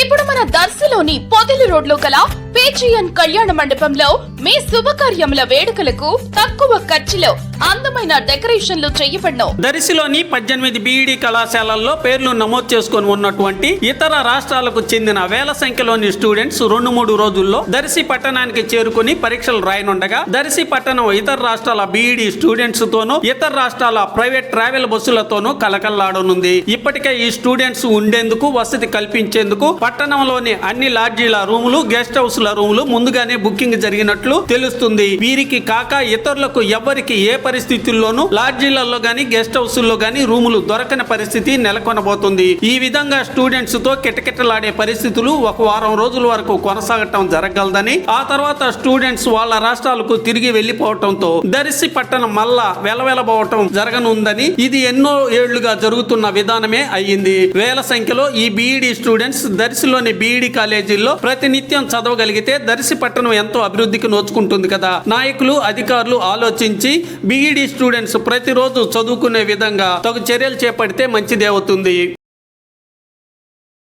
ఇప్పుడు మన దర్శిలోని పొదిలి రోడ్లో గల పేచియన్ కళ్యాణ మండపంలో మీ శుభకార్యముల వేడుకలకు తక్కువ ఖర్చులో అందమైన డెకరేషన్లు చేయబడను. దర్శిలోని 18 బీఈడీ కళాశాలల్లో పేర్లు నమోదు చేసుకుని ఉన్నటువంటి ఇతర రాష్ట్రాలకు చెందిన వేల సంఖ్యలోని స్టూడెంట్స్ 2-3 రోజుల్లో దర్శి పట్టణానికి చేరుకుని పరీక్షలు రాయనుండగా, దర్శి పట్టణం ఇతర రాష్ట్రాల బీఈడీ స్టూడెంట్స్ తోనూ ఇతర రాష్ట్రాల ప్రైవేట్ ట్రావెల్ బస్సులతోనూ కలకల్లాడనుంది. ఇప్పటికే ఈ స్టూడెంట్స్ ఉండేందుకు వసతి కల్పించేందుకు పట్టణంలోని అన్ని లాడ్జీల రూములు, గెస్ట్ హౌస్ రూములు ముందుగానే బుకింగ్ జరిగినట్లు తెలుస్తుంది. వీరికి కాక ఇతరులకు ఎవ్వరికి ఏ పరిస్థితుల్లోనూ లాడ్జీలలో గాని గెస్ట్ హౌస్ లో గాని రూములు దొరకని పరిస్థితి నెలకొనబోతుంది. ఈ విధంగా స్టూడెంట్స్ తో కిటకిటలాడే పరిస్థితులు ఒక వారం రోజుల వరకు కొనసాగటం జరగలదని, ఆ తర్వాత స్టూడెంట్స్ వాళ్ళ రాష్ట్రాలకు తిరిగి వెళ్లిపోవటంతో దర్శి పట్టణం మళ్ళా వెలవెలబోవటం జరగనుందని, ఇది ఎన్నో ఏళ్లుగా జరుగుతున్న విధానమే అయ్యింది. వేల సంఖ్యలో ఈ బీఈడీ స్టూడెంట్స్ దర్శిలోని బీఈడీ కాలేజీల్లో ప్రతినిత్యం చదవగలిగితే దర్శి పట్టణం ఎంతో అభివృద్ధికి నోచుకుంటుంది కదా. నాయకులు, అధికారులు ఆలోచించి బీఈడీ స్టూడెంట్స్ ప్రతిరోజు చదువుకునే విధంగా తగు చర్యలు చేపడితే మంచిదే అవుతుంది.